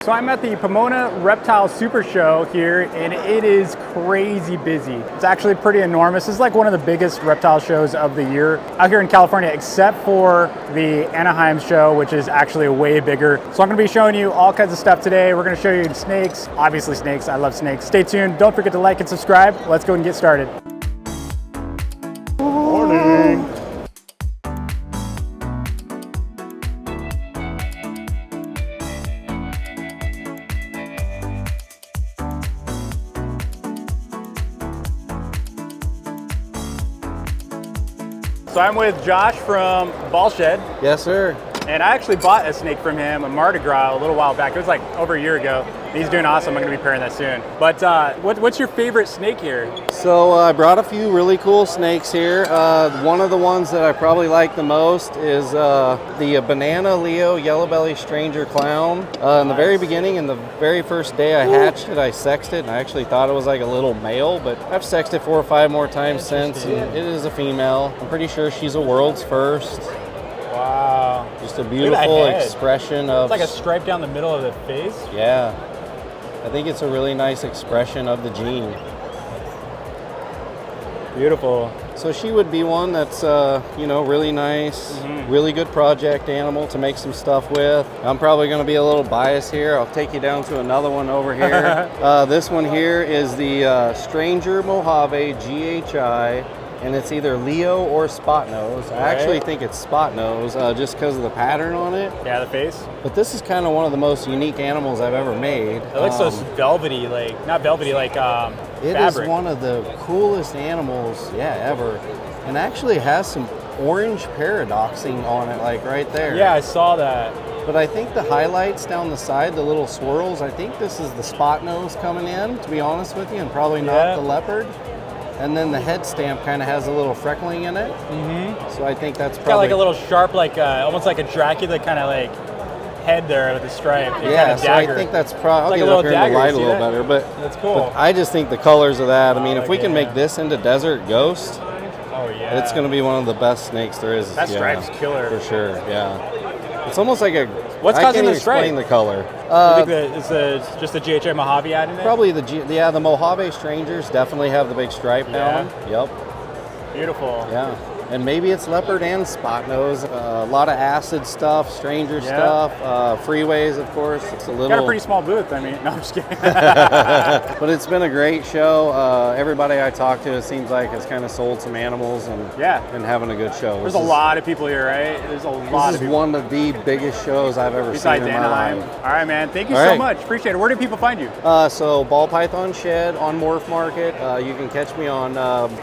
So I'm at the Pomona Reptile Super Show here, and it is crazy busy. It's actually pretty enormous. This is like one of the biggest reptile shows of the year out here in California, except for the Anaheim show, which is actually way bigger. So I'm gonna be showing you all kinds of stuff today. We're gonna show you snakes, obviously snakes. I love snakes. Stay tuned. Don't forget to like and subscribe. Let's go and get started. Morning. So I'm with Josh from Ball Shed. Yes, sir. And I actually bought a snake from him, a Mardi Gras, a little while back. It was like over a year ago. He's doing awesome. I'm going to be pairing that soon. But what's your favorite snake here? So I brought a few really cool snakes here. One of the ones that I probably like the most is the Banana Leo Yellow Belly Stranger Clown. In the very beginning, in the very first day I hatched it, I sexed it, and I actually thought it was like a little male, but I've sexed it 4 or 5 more times since, and it is a female. I'm pretty sure she's a world's first. Wow. Just a beautiful expression of... It's like a stripe down the middle of the face. Yeah. I think it's a really nice expression of the gene. Beautiful. So she would be one that's, really nice, really good project animal to make some stuff with. I'm probably going to be a little biased here. I'll take you down to another one over here. This one here is the Stranger Mojave GHI. And it's either Leo or Spot Nose. I actually think it's Spot Nose just because of the pattern on it. Yeah, the face. But this is kind of one of the most unique animals I've ever made. It looks so velvety, not velvety, like it fabric. Is one of the coolest animals, ever. And actually has some orange paradoxing on it, like right there. Yeah, I saw that. But I think the highlights down the side, the little swirls, I think this is the Spot Nose coming in, to be honest with you, and probably not the leopard. And then the head stamp kind of has a little freckling in it. So I think that's probably... Got like a little sharp, almost like a Dracula kind of like head there with a stripe. Yeah, so I think that's probably... I'll get it up here in the light a little better, but... That's cool. But I just think the colors of that, I mean, if we can make this into Desert Ghost, it's going to be one of the best snakes there is. That stripe's killer. For sure, It's almost like a... What's causing the stripe? I can't explain the color. You think it's just the GHI Mojave adding it? Probably the Mojave Strangers definitely have the big stripe down. Yep. Beautiful. Yeah. And maybe it's leopard and spot nose. A lot of acid stuff, stranger stuff, freeways, of course. It's a little... Got a pretty small booth. I mean, no, I'm just kidding. But it's been a great show. Everybody I talked to, it seems like, has kind of sold some animals and having a good show. There's a lot of people here, right? There's a lot of people. This is one of the biggest shows I've ever seen in my life. All right, man. Thank you so much. Appreciate it. Where do people find you? So Ball Python Shed on Morph Market. You can catch me on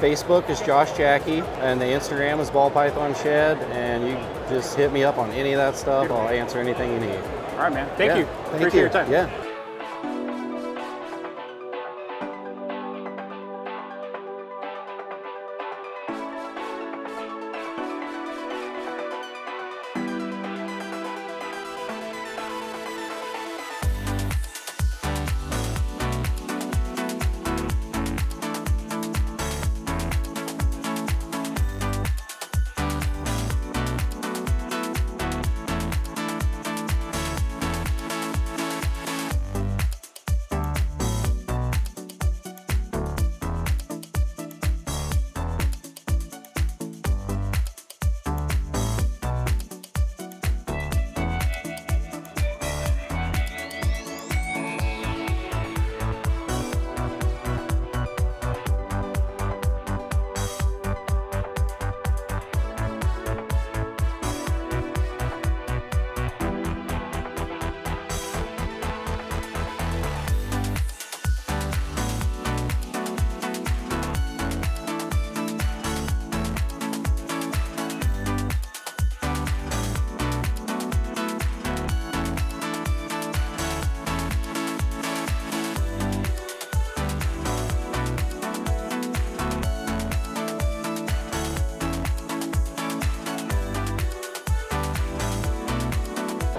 Facebook as Josh Jackie, and the Instagram is Ball Python Shed, and you just hit me up on any of that stuff. I'll answer anything you need. All right, man. Thank you. Appreciate your time. Yeah.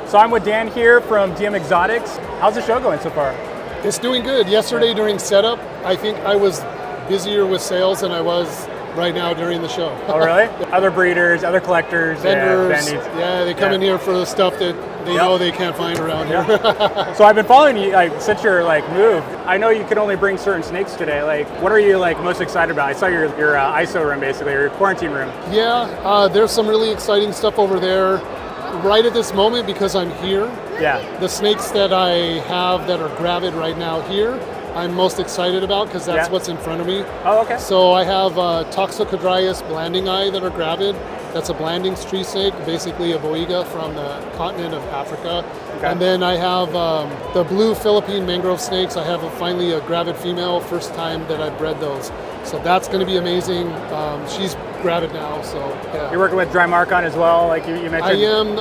So I'm with Dan here from DM Exotics. How's the show going so far? It's doing good. Yesterday during setup, I think I was busier with sales than I was right now during the show. Oh, really? Other breeders, other collectors, Vendors, yeah, they come in here for the stuff that they know they can't find around here. So I've been following you, like, since your move. I know you can only bring certain snakes today. Like, what are you most excited about? I saw your ISO room, basically, your quarantine room. Yeah, there's some really exciting stuff over there. Right at this moment, because I'm here. Yeah. The snakes that I have that are gravid right now here, I'm most excited about because that's what's in front of me. Oh, okay. So I have Toxicodrius blanding eye that are gravid. That's a Blanding's tree snake, basically a boiga from the continent of Africa. Okay. And then I have the blue Philippine mangrove snakes. I have finally a gravid female, first time that I've bred those. So that's going to be amazing. She's gravid now, so yeah. You're working with dry mark-on as well, like you mentioned? I am.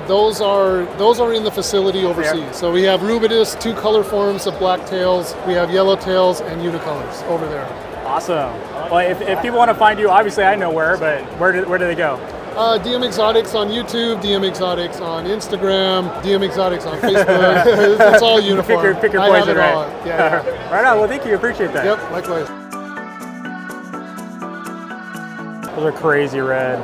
Those are in the facility overseas. Yep. So we have rubidus, 2 color forms of black tails. We have yellow tails and unicolors over there. Awesome. Well, if people want to find you, obviously I know where, but where do they go? DM Exotics on YouTube, DM Exotics on Instagram, DM Exotics on Facebook. It's all uniform. Pick your poison, right? Yeah. Right on. Well, thank you. Appreciate that. Yep, likewise. Those are crazy red.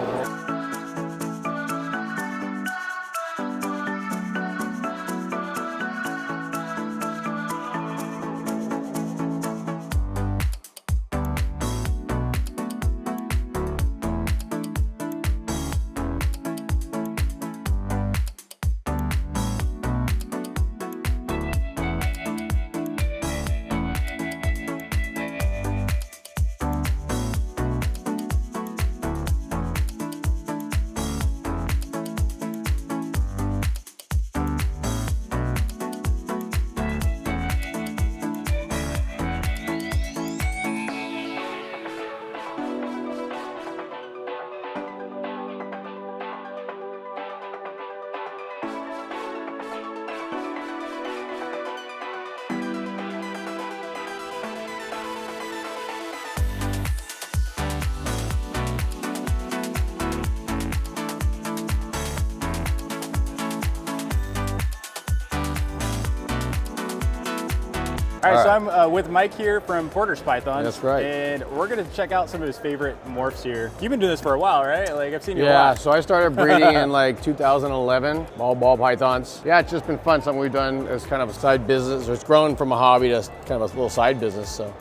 All right, so I'm with Mike here from Porter's Pythons. That's right. And we're going to check out some of his favorite morphs here. You've been doing this for a while, right? Like, I've seen you a Yeah, lot. so I started breeding in like 2011, all ball pythons. Yeah, it's just been fun, something we've done as kind of a side business. It's grown from a hobby to kind of a little side business. So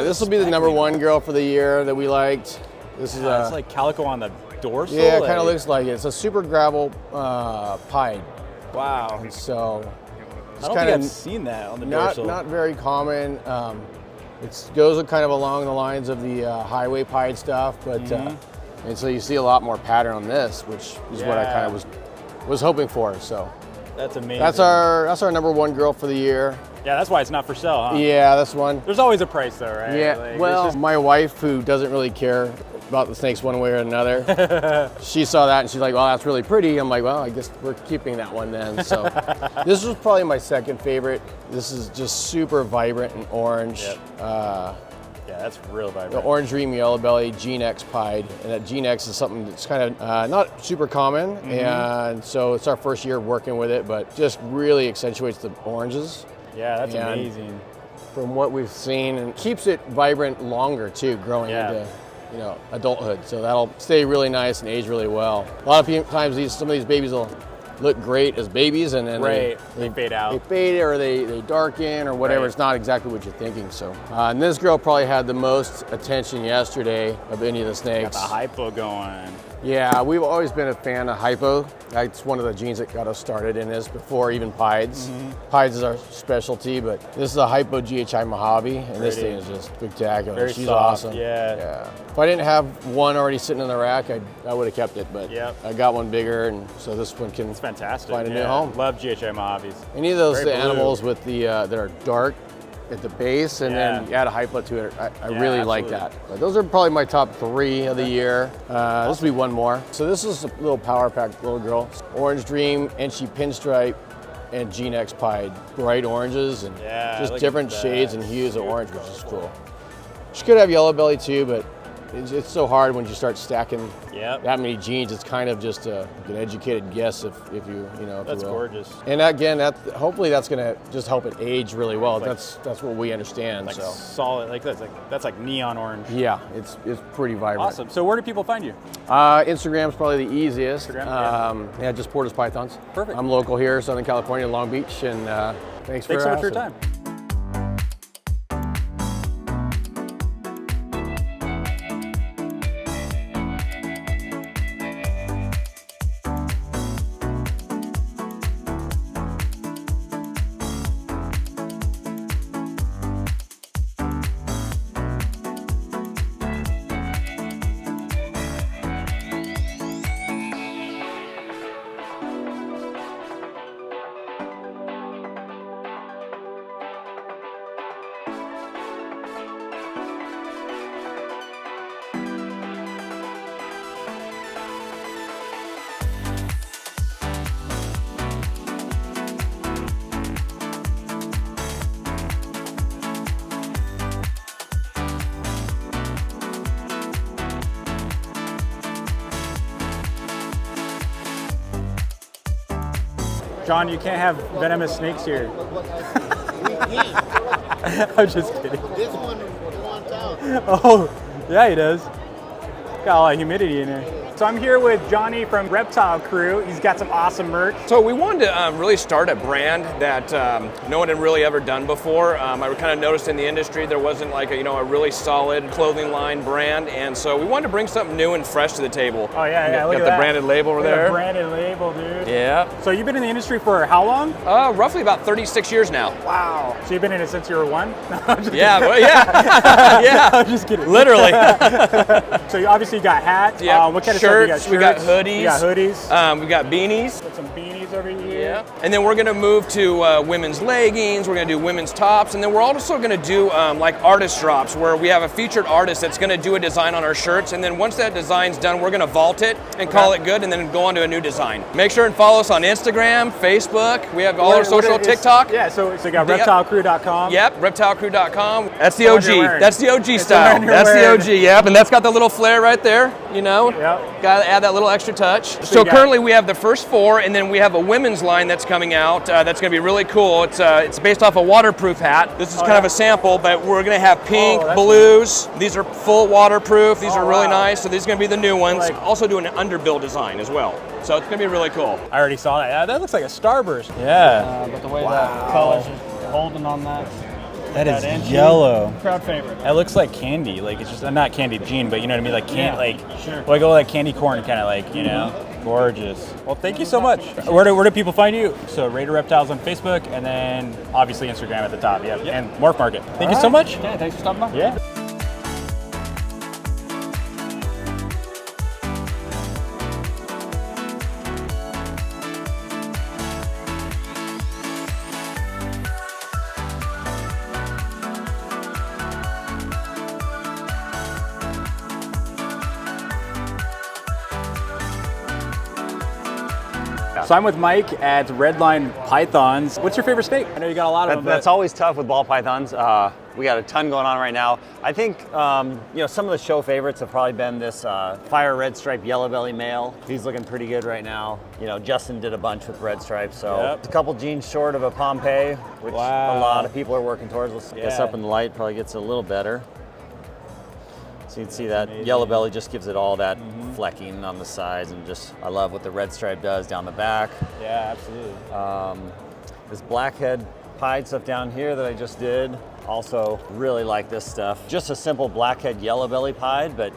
this will be the #1 girl for the year that we liked. This is it's like calico on the dorsal. Yeah, it kind of looks like it. It's a super gravel pied. Wow. And so I don't think I've seen that on the dorsal. Not very common. It goes kind of along the lines of the highway pied stuff, but and so you see a lot more pattern on this, which is what I kind of was hoping for. So that's amazing. That's our #1 girl for the year. Yeah, that's why it's not for sale, huh? Yeah, that's one. There's always a price though, right? Yeah. Like, well, my wife, who doesn't really care about the snakes one way or another, she saw that and she's like, well, that's really pretty. I'm like, well, I guess we're keeping that one then. So this was probably my second favorite. This is just super vibrant and orange. Yep. Yeah, that's real vibrant. The orange dream yellow belly Gene X pied, and that Gene X is something that's kind of not super common, and so it's our first year working with it, but just really accentuates the oranges. Yeah, that's amazing. From what we've seen, and keeps it vibrant longer too, growing into adulthood. So that'll stay really nice and age really well. A lot of times some of these babies will look great as babies, and then they fade out. They fade or they darken or whatever. Right. It's not exactly what you're thinking. So, and this girl probably had the most attention yesterday of any of the snakes. Got the hypo going. Yeah, we've always been a fan of hypo. That's one of the genes that got us started in this before even pieds. Pieds is our specialty, but this is a hypo GHI Mojave, and this thing is just spectacular. Very She's soft, awesome. Yeah. If I didn't have one already sitting in the rack, I would have kept it, but I got one bigger, and so this one can find a new home. Love GHI Mojaves. Any of those animals with the that are dark at the base, and then you add a hypo to it. I really like that. But those are probably my top 3 of the year. This will be one more. So this is a little power packed little girl. Orange Dream, and she pinstripe, and Gene X pied. Bright oranges and just different shades and hues of orange, which is cool. She could have yellow belly too, but it's so hard when you start stacking Yep. that many genes. It's kind of just an educated guess if you know. If That's you will. gorgeous. And again, hopefully that's going to just help it age really well. That's what we understand. Like so solid, like that's like neon orange. yeah, it's pretty vibrant. Awesome. So where do people find you? Instagram's probably the easiest. Instagram, yeah, just Porter's Pythons. Perfect. I'm local here, Southern California, Long Beach, and thanks Thanks so much for your asking. time. John, you can't have venomous snakes here. I'm just kidding. This one wants out. Oh, yeah, he does. Got a lot of humidity in here. So I'm here with Johnny from Reptile Crew. He's got some awesome merch. So we wanted to really start a brand that no one had really ever done before. I kind of noticed in the industry there wasn't like a really solid clothing line brand, and so we wanted to bring something new and fresh to the table. Oh yeah, look Got at the that. branded label over Look at there. the branded label, dude. Yeah. So you've been in the industry for how long? Roughly about 36 years now. Wow. So you've been in it since you were 1? No, I'm just Yeah, kidding. well, yeah, yeah. I'm just kidding. Literally. So you obviously got hats. Yeah. What kind of Shirts, stuff? You got shirts. we got hoodies. You got hoodies. We got beanies. Got some beanies over here. Yeah. And then we're going to move to women's leggings. We're going to do women's tops, and then we're also going to do like artist drops, where we have a featured artist that's going to do a design on our shirts, and then once that design's done, we're going to vault it and call it good, and then go on to a new design. Make sure and follow us on Instagram, Facebook. We have all our social, TikTok. Yeah. So you got reptilecrew.com. Yep, reptilecrew.com. That's the the one you're OG. wearing. That's the OG the style. one you're That's wearing. the OG. Yep, and that's got the little flare right there. Yep. Got to add that little extra touch. So you got- currently we have the first 4, and then we have a women's line that's coming out. That's going to be really cool. It's based off a waterproof hat. This is kind of a sample, but we're going to have pink, Oh, that's blues. These are full waterproof. These Oh, are really wow. nice. So these are going to be the new ones. Like- Also doing an underbill design as well. So it's going to be really cool. I already saw that. Yeah, that looks like a starburst. Yeah. But the way that colors is holding on that. That is that inch yellow. Crowd favorite. That looks like candy. Like it's just not candied gene, but you know what I mean. Like Yeah, like sure. like oh, like candy corn, kind of like gorgeous. Well, thank you so much. Where do people find you? So Raider Reptiles on Facebook, and then obviously Instagram at the top. Yeah, and Morph Market. Thank you so much. Okay, thanks for stopping by. Yeah. So I'm with Mike at Redline Pythons. What's your favorite snake? I know you got a lot of them. That's always tough with ball pythons. We got a ton going on right now. I think some of the show favorites have probably been this fire red stripe yellow belly male. He's looking pretty good right now. Justin did a bunch with red stripes, so Yep. a couple genes short of a Pompeii, which Wow. a lot of people are working towards. Let's get this Yeah. up in the light, probably gets a little better. So you can see that yellow belly just gives it all that flecking on the sides, and I love what the red stripe does down the back. Yeah, absolutely. This blackhead pied stuff down here that I just did, also really like this stuff. Just a simple blackhead yellow belly pied, but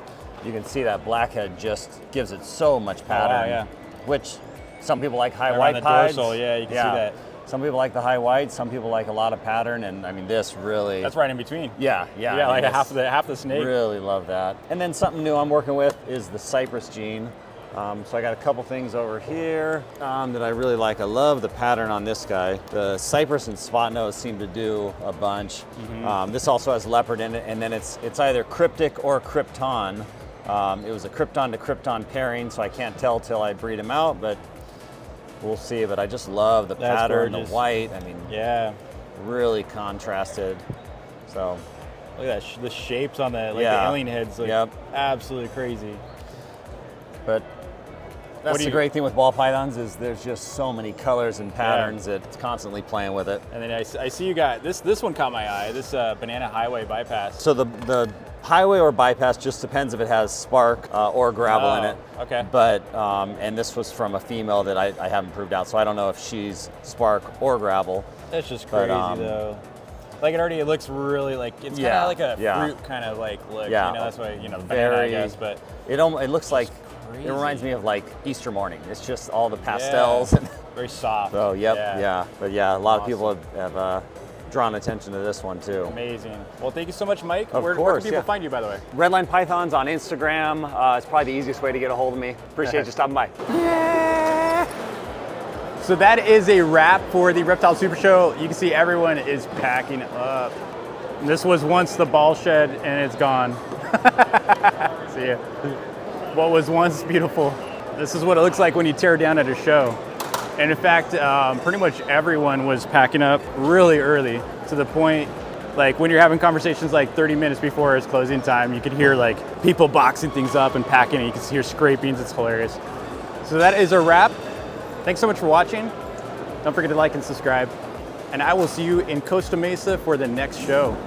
you can see that blackhead just gives it so much pattern. yeah. Which some people like high Around white the pieds. dorsal, yeah, you can see that. Some people like the high white, some people like a lot of pattern, and I mean this really. That's right in between. Yeah. Yeah, I mean, like this- half the snake. Really love that. And then something new I'm working with is the cypress gene. So I got a couple things over here that I really like. I love the pattern on this guy. The cypress and spot nose seem to do a bunch. This also has leopard in it, and then it's either cryptic or krypton. It was a krypton to krypton pairing, so I can't tell till I breed him out, but we'll see. But I just love the That's pattern, gorgeous. the white. I mean, Yeah. really contrasted. So Look at that, the shapes on the, like Yeah. the alien heads, like Yep. absolutely crazy. But that's do the you- great thing with ball pythons is there's just so many colors and patterns that it's constantly playing with it. And then I see you got, this one caught my eye, this banana highway bypass. So the highway or bypass just depends if it has spark or gravel in Oh, it. okay. But, and this was from a female that I haven't proved out, so I don't know if she's spark or gravel. That's just But, crazy though. Like it looks really like, it's kind Yeah, of like a yeah. fruit kind of like look, Yeah. you know, that's why, you know, banana, I Very, guess, but it looks like, crazy. it reminds me of like Easter morning. It's just all the pastels. Yeah. Very soft. So, yeah. But yeah, a lot of people have drawn attention to this one too. Amazing. Well, thank you so much, Mike. Of Where course, can people yeah. find you, by the way? Redline Pythons on Instagram. It's probably the easiest way to get a hold of me. Appreciate you stopping by. So that is a wrap for the Reptile Super Show. You can see everyone is packing up. This was once the ball shed and it's gone. See ya. What was once beautiful. This is what it looks like when you tear down at a show. And in fact, pretty much everyone was packing up really early, to the point, like when you're having conversations like 30 minutes before it's closing time, you could hear like people boxing things up and packing, and you can hear scrapings. It's hilarious. So that is a wrap. Thanks so much for watching. Don't forget to like and subscribe. And I will see you in Costa Mesa for the next show.